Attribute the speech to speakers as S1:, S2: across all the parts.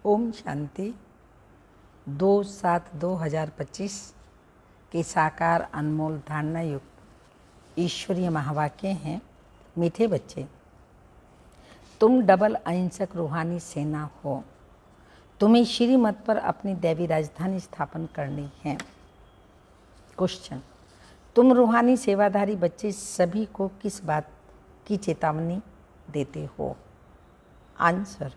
S1: ओम शांति। 2/7/2025 के साकार अनमोल धारणा युक्त ईश्वरीय महावाक्य हैं। मीठे बच्चे, तुम डबल अहिंसक रूहानी सेना हो। तुम्हें श्रीमत पर अपनी दैवी राजधानी स्थापन करनी है। क्वेश्चन, तुम रूहानी सेवाधारी बच्चे सभी को किस बात की चेतावनी देते हो? आंसर,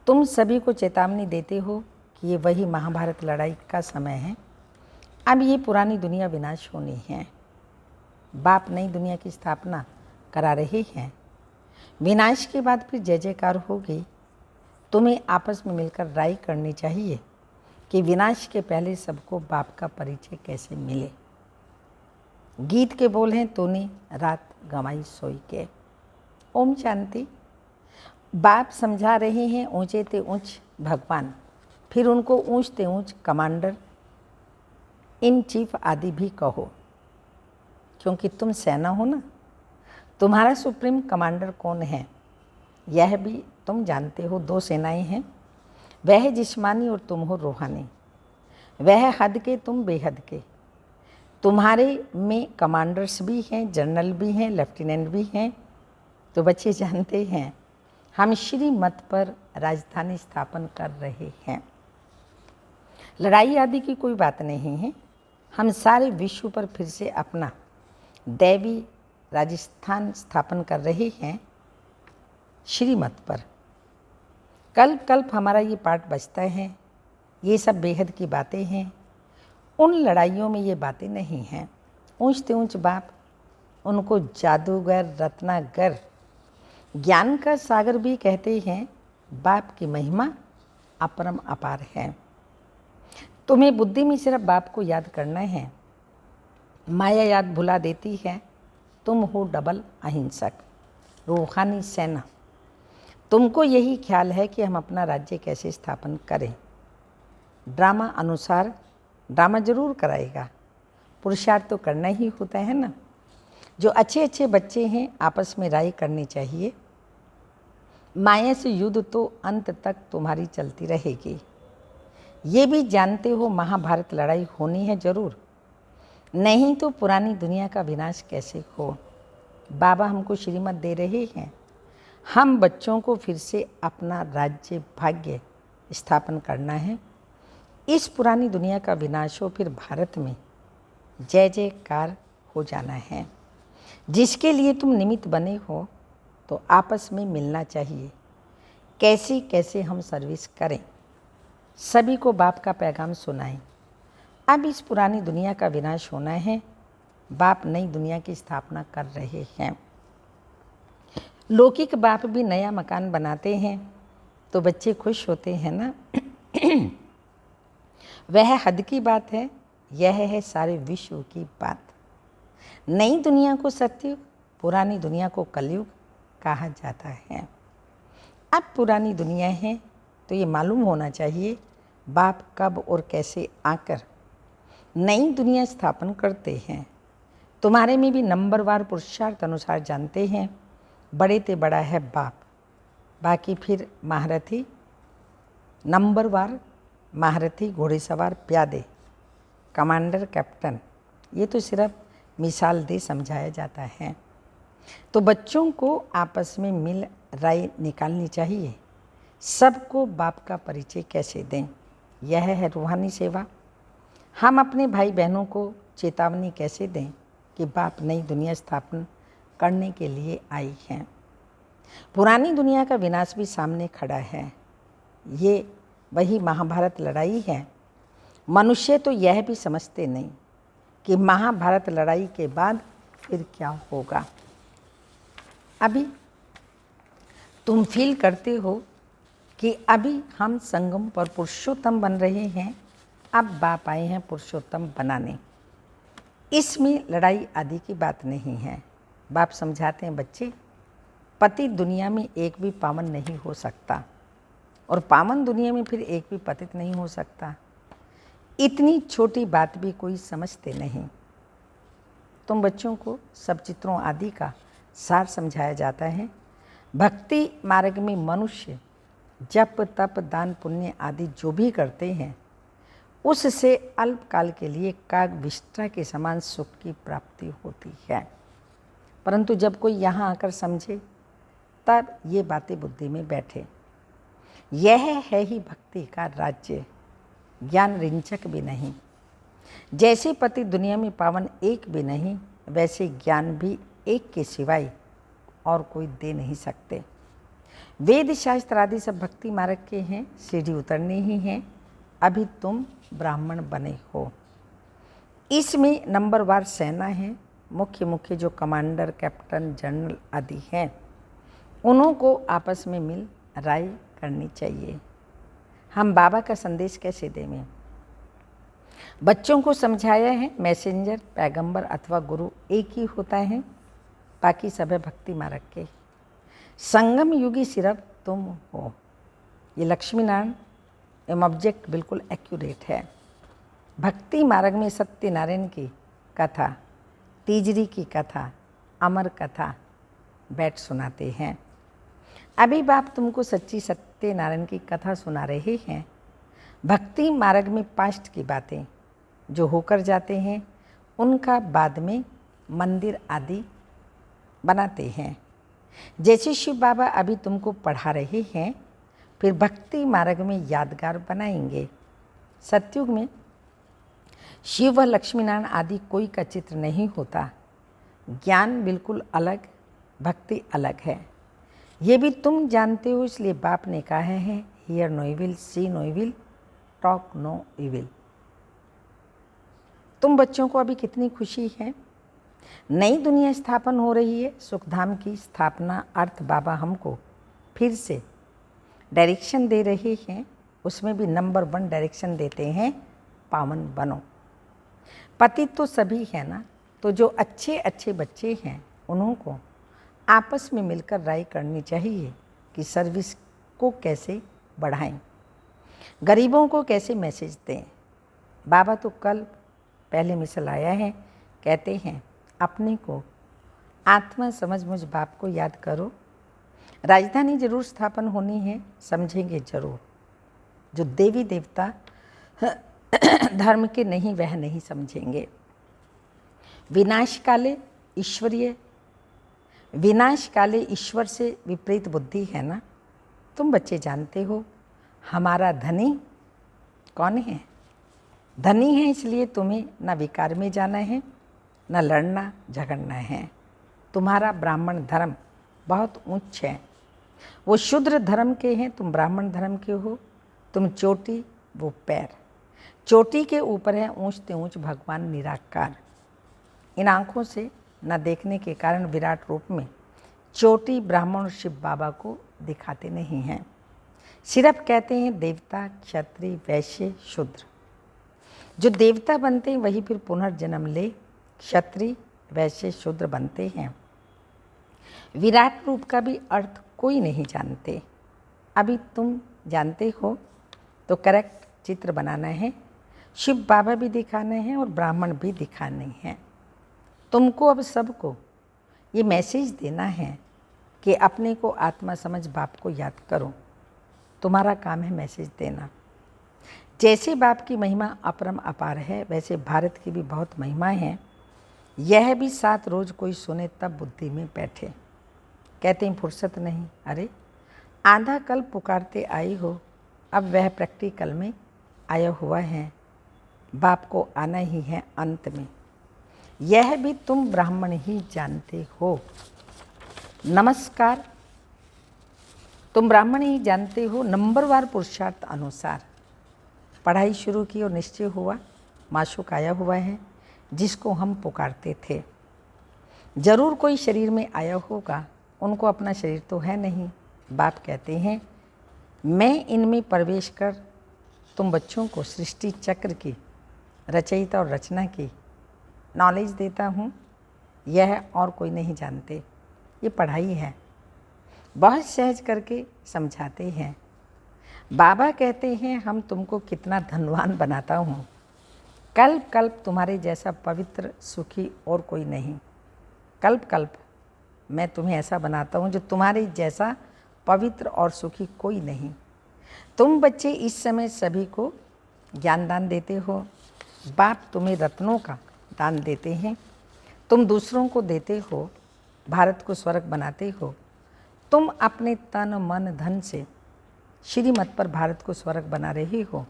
S1: तुम सभी को चेतावनी देते हो कि ये वही महाभारत लड़ाई का समय है। अब ये पुरानी दुनिया विनाश होनी है। बाप नई दुनिया की स्थापना करा रहे हैं। विनाश के बाद फिर जय जयकार होगी। तुम्हें आपस में मिलकर राय करनी चाहिए कि विनाश के पहले सबको बाप का परिचय कैसे मिले। गीत के बोल हैं, तूने रात गंवाई सोई के। ओम शांति। बाप समझा रहे हैं ऊंचे ते ऊंच भगवान, फिर उनको ऊंच ते ऊंच कमांडर इन चीफ आदि भी कहो, क्योंकि तुम सेना हो ना। तुम्हारा सुप्रीम कमांडर कौन है यह भी तुम जानते हो। 2 सेनाएं हैं, वह है जिस्मानी और तुम हो रूहानी। वह है हद के, तुम बेहद के। तुम्हारे में कमांडर्स भी हैं, जनरल भी हैं, लेफ्टिनेंट भी हैं। तो बच्चे जानते हैं हम श्री मत पर राजधानी स्थापन कर रहे हैं। लड़ाई आदि की कोई बात नहीं है। हम सारे विश्व पर फिर से अपना दैवी राजस्थान स्थापन कर रहे हैं श्रीमत पर। कल्प कल्प हमारा ये पाठ बचता है। ये सब बेहद की बातें हैं। उन लड़ाइयों में ये बातें नहीं हैं। ऊंच ते ऊंच बाप, उनको जादूगर, रत्नागर, ज्ञान का सागर भी कहते हैं। बाप की महिमा अपरम अपार है। तुम्हें बुद्धि में सिर्फ बाप को याद करना है। माया याद भुला देती है। तुम हो डबल अहिंसक रूहानी सेना। तुमको यही ख्याल है कि हम अपना राज्य कैसे स्थापन करें। ड्रामा अनुसार ड्रामा जरूर कराएगा। पुरुषार्थ तो करना ही होता है ना। जो अच्छे अच्छे बच्चे हैं आपस में राय करनी चाहिए। माया से युद्ध तो अंत तक तुम्हारी चलती रहेगी। ये भी जानते हो महाभारत लड़ाई होनी है जरूर, नहीं तो पुरानी दुनिया का विनाश कैसे हो। बाबा हमको श्रीमत दे रहे हैं। हम बच्चों को फिर से अपना राज्य भाग्य स्थापन करना है। इस पुरानी दुनिया का विनाश हो, फिर भारत में जय जयकार हो जाना है। जिसके लिए तुम निमित्त बने हो तो आपस में मिलना चाहिए। कैसे कैसे हम सर्विस करें, सभी को बाप का पैगाम सुनाएं। अब इस पुरानी दुनिया का विनाश होना है। बाप नई दुनिया की स्थापना कर रहे हैं। लौकिक बाप भी नया मकान बनाते हैं तो बच्चे खुश होते हैं ना। वह हद की बात है। यह है सारे विश्व की बात। नई दुनिया को सत्युग, पुरानी दुनिया को कलयुग कहा जाता है। अब पुरानी दुनिया है तो ये मालूम होना चाहिए बाप कब और कैसे आकर नई दुनिया स्थापन करते हैं। तुम्हारे में भी नंबरवार पुरुषार्थ अनुसार जानते हैं। बड़े ते बड़ा है बाप, बाकी फिर महारथी, नंबरवार महारथी, घोड़ेसवार, प्यादे, कमांडर, कैप्टन। ये तो सिर्फ मिसाल दे समझाया जाता है। तो बच्चों को आपस में मिल राय निकालनी चाहिए। सबको बाप का परिचय कैसे दें, यह है रूहानी सेवा। हम अपने भाई बहनों को चेतावनी कैसे दें कि बाप नई दुनिया स्थापन करने के लिए आई हैं। पुरानी दुनिया का विनाश भी सामने खड़ा है। ये वही महाभारत लड़ाई है। मनुष्य तो यह भी समझते नहीं कि महाभारत लड़ाई के बाद फिर क्या होगा। अभी तुम फील करते हो कि अभी हम संगम पर पुरुषोत्तम बन रहे हैं। अब बाप आए हैं पुरुषोत्तम बनाने। इसमें लड़ाई आदि की बात नहीं है। बाप समझाते हैं बच्चे, पति दुनिया में एक भी पावन नहीं हो सकता और पावन दुनिया में फिर एक भी पतित नहीं हो सकता। इतनी छोटी बात भी कोई समझते नहीं। तुम बच्चों को सब चित्रों आदि का सार समझाया जाता है। भक्ति मार्ग में मनुष्य जप तप दान पुण्य आदि जो भी करते हैं उससे अल्पकाल के लिए काग विष्ठा के समान सुख की प्राप्ति होती है, परंतु जब कोई यहाँ आकर समझे तब ये बातें बुद्धि में बैठे। यह है ही भक्ति का राज्य, ज्ञान रिंचक भी नहीं। जैसे पति दुनिया में पावन एक भी नहीं, वैसे ज्ञान भी एक के सिवाय और कोई दे नहीं सकते। वेद शास्त्र आदि सब भक्ति मार्ग के हैं, सीढ़ी उतरनी ही है। अभी तुम ब्राह्मण बने हो। इसमें नंबरवार सेना है। मुख्य मुख्य जो कमांडर कैप्टन जनरल आदि हैं उन्हों को आपस में मिल राय करनी चाहिए। हम बाबा का संदेश कैसे दें? बच्चों को समझाया है मैसेंजर पैगंबर अथवा गुरु एक ही होता है, बाकी सब है भक्ति मार्ग के। संगम युगी सिर्फ तुम हो। ये लक्ष्मी नारायण एवं ऑब्जेक्ट बिल्कुल एक्यूरेट है। भक्ति मार्ग में सत्यनारायण की कथा, तीजरी की कथा, अमर कथा बैठ सुनाते हैं। अभी बाप तुमको सच्ची सत्यनारायण की कथा सुना रहे हैं। भक्ति मार्ग में पास्ट की बातें जो होकर जाते हैं उनका बाद में मंदिर आदि बनाते हैं। जैसे शिव बाबा अभी तुमको पढ़ा रहे हैं, फिर भक्ति मार्ग में यादगार बनाएंगे। सतयुग में शिव व लक्ष्मी नारायण आदि कोई का चित्र नहीं होता। ज्ञान बिल्कुल अलग, भक्ति अलग है। ये भी तुम जानते हो, इसलिए बाप ने कहा है hear no evil, see no evil, talk no evil. तुम बच्चों को अभी कितनी खुशी है। नई दुनिया स्थापन हो रही है, सुखधाम की स्थापना अर्थ बाबा हमको फिर से डायरेक्शन दे रहे हैं। उसमें भी नंबर 1 डायरेक्शन देते हैं, पावन बनो। पति तो सभी है ना, तो जो अच्छे अच्छे बच्चे हैं उन्हों को आपस में मिलकर राय करनी चाहिए कि सर्विस को कैसे बढ़ाएं, गरीबों को कैसे मैसेज दें। बाबा तो कल पहले मिसल आया है, कहते हैं अपने को आत्मा समझ मुझ बाप को याद करो। राजधानी जरूर स्थापन होनी है, समझेंगे जरूर। जो देवी देवता धर्म के नहीं वह नहीं समझेंगे। विनाश काले ईश्वर से विपरीत बुद्धि है ना। तुम बच्चे जानते हो हमारा धनी कौन है। धनी है इसलिए तुम्हें न विकार में जाना है, न लड़ना झगड़ना है। तुम्हारा ब्राह्मण धर्म बहुत उच्च है, वो शूद्र धर्म के हैं, तुम ब्राह्मण धर्म के हो। तुम चोटी, वो पैर। चोटी के ऊपर है ऊंच ते ऊंच भगवान निराकार। इन आँखों से न देखने के कारण विराट रूप में चोटी ब्राह्मण और शिव बाबा को दिखाते नहीं हैं। सिर्फ कहते हैं देवता, क्षत्रिय, वैश्य, शूद्र। जो देवता बनते हैं वही फिर पुनर्जन्म ले क्षत्रिय, वैश्य, शूद्र बनते हैं। विराट रूप का भी अर्थ कोई नहीं जानते। अभी तुम जानते हो तो करेक्ट चित्र बनाना है। शिव बाबा भी दिखाने हैं और ब्राह्मण भी दिखाने हैं। तुमको अब सबको ये मैसेज देना है कि अपने को आत्मा समझ बाप को याद करो। तुम्हारा काम है मैसेज देना। जैसे बाप की महिमा अपरम अपार है, वैसे भारत की भी बहुत महिमा है। यह भी 7 रोज कोई सुने तब बुद्धि में बैठे। कहते हैं फुर्सत नहीं। अरे आधा कल पुकारते आई हो, अब वह प्रैक्टिकल में आया हुआ है। बाप को आना ही है अंत में। यह भी तुम ब्राह्मण ही जानते हो। नमस्कार, तुम ब्राह्मण ही जानते हो। नंबरवार पुरुषार्थ अनुसार पढ़ाई शुरू की और निश्चय हुआ माशूक आया हुआ है जिसको हम पुकारते थे। जरूर कोई शरीर में आया होगा, उनको अपना शरीर तो है नहीं। बाप कहते हैं मैं इनमें प्रवेश कर तुम बच्चों को सृष्टि चक्र की रचयिता और रचना की नॉलेज देता हूँ। यह और कोई नहीं जानते। ये पढ़ाई है, बहुत सहज करके समझाते हैं। बाबा कहते हैं हम तुमको कितना धनवान बनाता हूँ। कल्प कल्प तुम्हारे जैसा पवित्र सुखी और कोई नहीं। कल्प कल्प मैं तुम्हें ऐसा बनाता हूँ जो तुम्हारे जैसा पवित्र और सुखी कोई नहीं। तुम बच्चे इस समय सभी को ज्ञान दान देते हो। बाप तुम्हें रत्नों का दान देते हैं। तुम दूसरों को देते हो, भारत को स्वर्ग बनाते हो। तुम अपने तन मन धन से श्रीमत पर भारत को स्वर्ग बना रहे हो।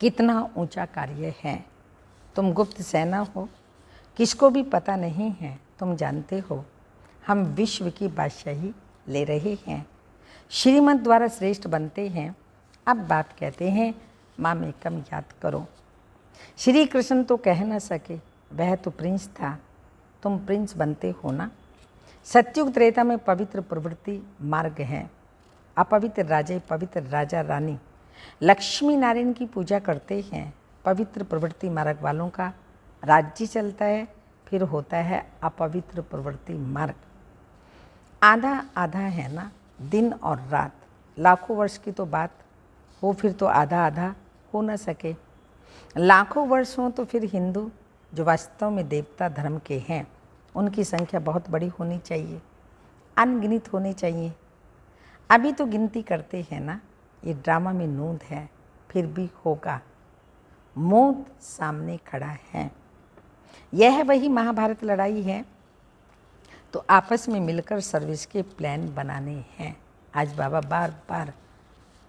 S1: कितना ऊंचा कार्य है। तुम गुप्त सेना हो, किसको भी पता नहीं है। तुम जानते हो हम विश्व की बादशाही ले रहे हैं, श्रीमत द्वारा श्रेष्ठ बनते हैं। अब बाप कहते हैं माम एकम याद करो। श्री कृष्ण तो कह न सके, वह तो प्रिंस था, तुम प्रिंस बनते हो ना। सत्युग त्रेता में पवित्र प्रवृत्ति मार्ग है। अपवित्र राजे पवित्र राजा रानी लक्ष्मी नारायण की पूजा करते हैं। पवित्र प्रवृत्ति मार्ग वालों का राज्य चलता है। फिर होता है अपवित्र प्रवृत्ति मार्ग। आधा आधा है ना, दिन और रात। लाखों वर्ष की तो बात हो, फिर तो आधा आधा हो न सके। लाखों वर्ष हों तो फिर हिंदू जो वास्तव में देवता धर्म के हैं, उनकी संख्या बहुत बड़ी होनी चाहिए, अनगिनत होनी चाहिए। अभी तो गिनती करते हैं ना, ये ड्रामा में नूंद है, फिर भी होगा। मौत सामने खड़ा है। यह वही महाभारत लड़ाई है। तो आपस में मिलकर सर्विस के प्लान बनाने हैं। आज बाबा बार बार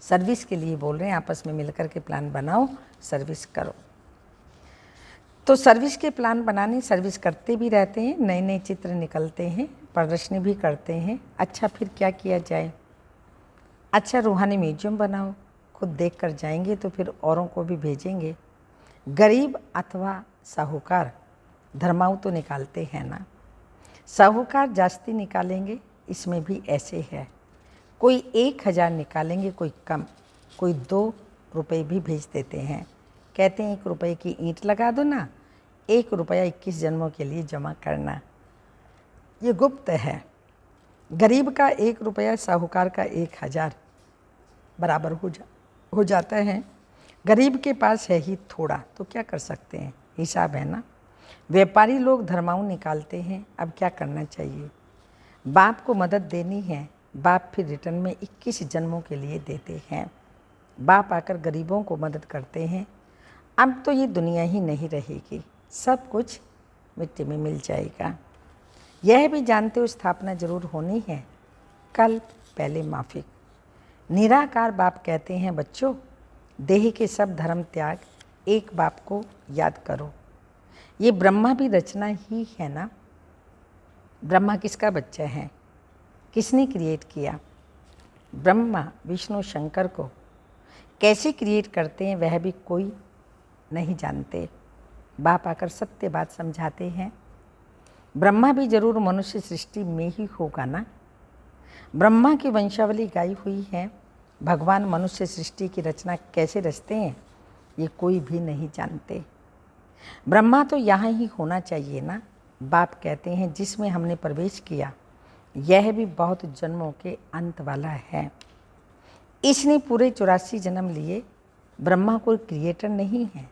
S1: सर्विस के लिए बोल रहे हैं, आपस में मिलकर के प्लान बनाओ, सर्विस करो। तो सर्विस के प्लान बनाने, सर्विस करते भी रहते हैं, नए नए चित्र निकलते हैं, प्रदर्शनी भी करते हैं। अच्छा, फिर क्या किया जाए? अच्छा, रूहानी म्यूजियम बनाओ, खुद देख कर जाएंगे तो फिर औरों को भी भेजेंगे। गरीब अथवा साहूकार धर्माऊ तो निकालते हैं ना। साहूकार जास्ती निकालेंगे, इसमें भी ऐसे है। कोई 1000 निकालेंगे, कोई कम, कोई 2 रुपये भी भेज देते हैं। कहते हैं 1 रुपये की ईंट लगा दो ना, 1 रुपया 21 जन्मों के लिए जमा करना। ये गुप्त है। गरीब का 1 रुपया साहूकार का 1000 बराबर हो जाता है। गरीब के पास है ही थोड़ा, तो क्या कर सकते हैं, हिसाब है ना। व्यापारी लोग धर्माऊ निकालते हैं। अब क्या करना चाहिए? बाप को मदद देनी है। बाप फिर रिटर्न में 21 जन्मों के लिए देते हैं। बाप आकर गरीबों को मदद करते हैं। अब तो ये दुनिया ही नहीं रहेगी, सब कुछ मिट्टी में मिल जाएगा। यह भी जानते हो स्थापना जरूर होनी है, कल पहले माफिक। निराकार बाप कहते हैं बच्चों, देह के सब धर्म त्याग, एक बाप को याद करो। ये ब्रह्मा भी रचना ही है ना। ब्रह्मा किसका बच्चा है? किसने क्रिएट किया? ब्रह्मा विष्णु शंकर को कैसे क्रिएट करते हैं वह भी कोई नहीं जानते। बाप आकर सत्य बात समझाते हैं। ब्रह्मा भी जरूर मनुष्य सृष्टि में ही होगा ना। ब्रह्मा की वंशावली गाई हुई है। भगवान मनुष्य सृष्टि की रचना कैसे रचते हैं ये कोई भी नहीं जानते। ब्रह्मा तो यहाँ ही होना चाहिए ना। बाप कहते हैं जिसमें हमने प्रवेश किया यह भी बहुत जन्मों के अंत वाला है। इसने पूरे 84 जन्म लिए। ब्रह्मा कोई क्रिएटर नहीं है,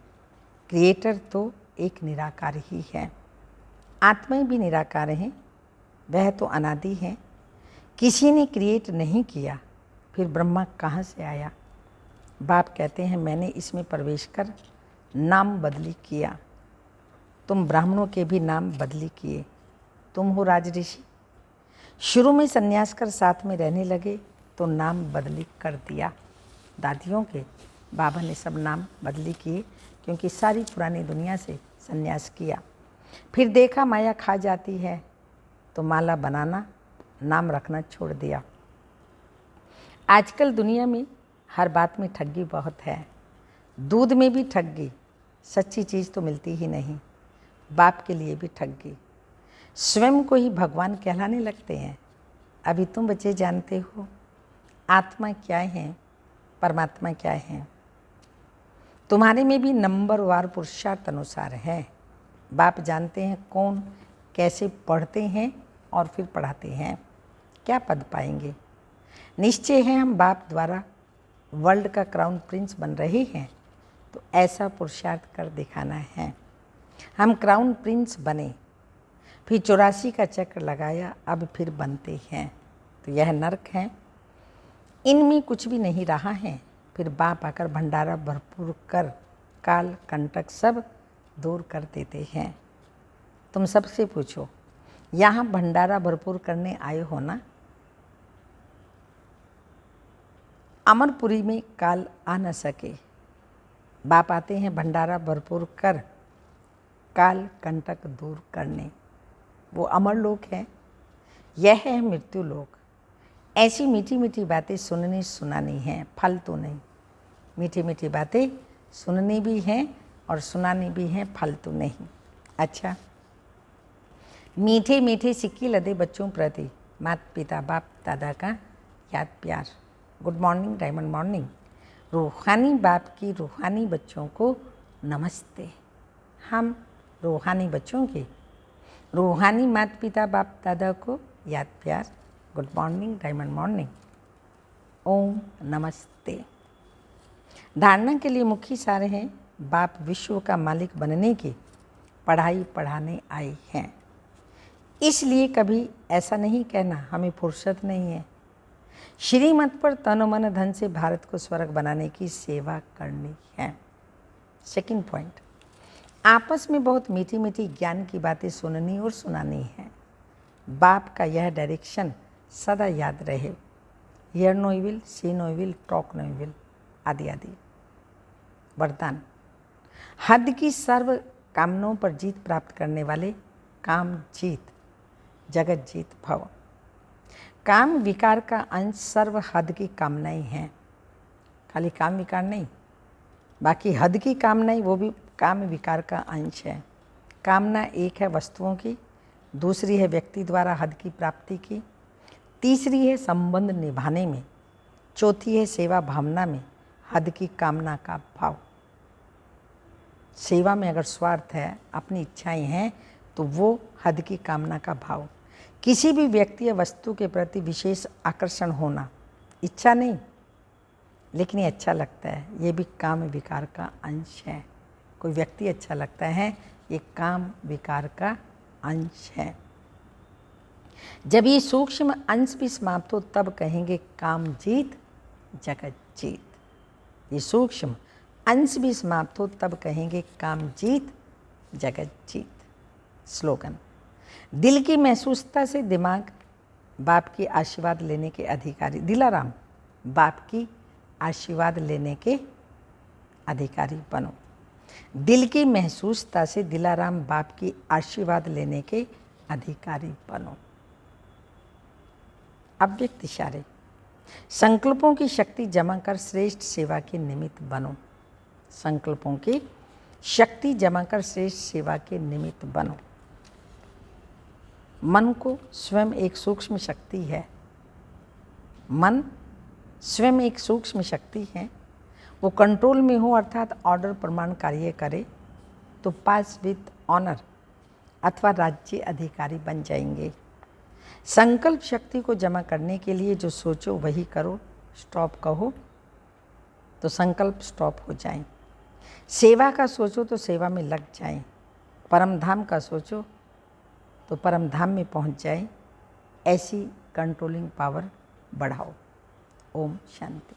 S1: क्रिएटर तो एक निराकार ही है। आत्माएं भी निराकार हैं, वह तो अनादि है। किसी ने क्रिएट नहीं किया, फिर ब्रह्मा कहाँ से आया? बाप कहते हैं मैंने इसमें प्रवेश कर नाम बदली किया। तुम ब्राह्मणों के भी नाम बदली किए। तुम हो राज ऋषि। शुरू में संन्यास कर साथ में रहने लगे तो नाम बदली कर दिया। दादियों के बाबा ने सब नाम बदली किए, क्योंकि सारी पुरानी दुनिया से संन्यास किया। फिर देखा माया खा जाती है तो माला बनाना, नाम रखना छोड़ दिया। आजकल दुनिया में हर बात में ठगी बहुत है। दूध में भी ठगी, सच्ची चीज़ तो मिलती ही नहीं। बाप के लिए भी ठगी, स्वयं को ही भगवान कहलाने लगते हैं। अभी तुम बच्चे जानते हो आत्मा क्या है, परमात्मा क्या है। तुम्हारे में भी नंबरवार पुरुषार्थ अनुसार है। बाप जानते हैं कौन कैसे पढ़ते हैं और फिर पढ़ाते हैं, क्या पद पाएंगे। निश्चय है हम बाप द्वारा वर्ल्ड का क्राउन प्रिंस बन रहे हैं, तो ऐसा पुरुषार्थ कर दिखाना है। हम क्राउन प्रिंस बने, फिर 84 का चक्र लगाया, अब फिर बनते हैं। तो यह नर्क है। इनमें कुछ भी नहीं रहा है। फिर बाप आकर भंडारा भरपूर कर काल कंटक सब दूर कर देते हैं। तुम सबसे पूछो, यहाँ भंडारा भरपूर करने आए हो ना? अमरपुरी में काल आ न सके। बाप आते हैं भंडारा भरपूर कर काल कंटक दूर करने। वो अमर लोक है, यह है मृत्यु लोक। ऐसी मीठी मीठी बातें सुननी सुनानी हैं, फालतू नहीं। मीठी मीठी बातें सुननी भी हैं और सुनानी भी हैं, फालतू नहीं। अच्छा, मीठे मीठे सिक्के लदे बच्चों प्रति माता पिता बाप दादा का याद प्यार। Good morning diamond morning. रूहानी बाप की रूहानी बच्चों को नमस्ते। हम रूहानी बच्चों की रूहानी माता पिता बाप दादा को याद प्यार। Good morning diamond morning. ओम नमस्ते। धारणा के लिए मुख्य सार हैं, बाप विश्व का मालिक बनने की पढ़ाई पढ़ाने आए हैं। इसलिए कभी ऐसा नहीं कहना हमें फुर्सत नहीं है। श्रीमत पर तन मन धन से भारत को स्वर्ग बनाने की सेवा करनी है। सेकंड पॉइंट, आपस में बहुत मीठी मीठी ज्ञान की बातें सुननी और सुनानी है। बाप का यह डायरेक्शन सदा याद रहे। Hear no evil, see no evil, talk no evil आदि आदि। वरदान, हद की सर्व कामनाओं पर जीत प्राप्त करने वाले काम जीत जगत जीत भव। काम विकार का अंश सर्व हद की कामनाएं हैं। खाली काम विकार नहीं, बाकी हद की कामनाएं वो भी काम विकार का अंश है। कामना एक है वस्तुओं की, दूसरी है व्यक्ति द्वारा हद की प्राप्ति की, तीसरी है संबंध निभाने में, चौथी है सेवा भावना में हद की कामना का भाव। सेवा में अगर स्वार्थ है, अपनी इच्छाएं हैं, तो वो हद की कामना का भाव। किसी भी व्यक्ति या वस्तु के प्रति विशेष आकर्षण होना, इच्छा नहीं लेकिन ये अच्छा लगता है, ये भी काम विकार का अंश है। कोई व्यक्ति अच्छा लगता है, ये काम विकार का अंश है। जब ये सूक्ष्म अंश भी समाप्त हो तब कहेंगे काम जीत जगत जीत। ये सूक्ष्म अंश भी समाप्त हो तब कहेंगे काम जीत जगत जीत। स्लोगन, दिल की महसूसता से दिमाग बाप की आशीर्वाद लेने के अधिकारी। दिलाराम, बाप की आशीर्वाद लेने के अधिकारी बनो। दिल की महसूसता से दिलाराम बाप की आशीर्वाद लेने के अधिकारी बनो। अव्यक्त इशारे, संकल्पों की शक्ति जमा कर श्रेष्ठ सेवा के निमित्त बनो। संकल्पों की शक्ति जमा कर श्रेष्ठ सेवा के निमित्त बनो। मन को स्वयं एक सूक्ष्म शक्ति है। मन स्वयं एक सूक्ष्म शक्ति है। वो कंट्रोल में हो अर्थात ऑर्डर प्रमाण कार्य करे तो पास विथ ऑनर अथवा राज्य अधिकारी बन जाएंगे। संकल्प शक्ति को जमा करने के लिए जो सोचो वही करो, स्टॉप कहो तो संकल्प स्टॉप हो जाएं। सेवा का सोचो तो सेवा में लग जाएं। परम धाम का सोचो तो परम धाम में पहुंच जाएं। ऐसी कंट्रोलिंग पावर बढ़ाओ। ओम शांति।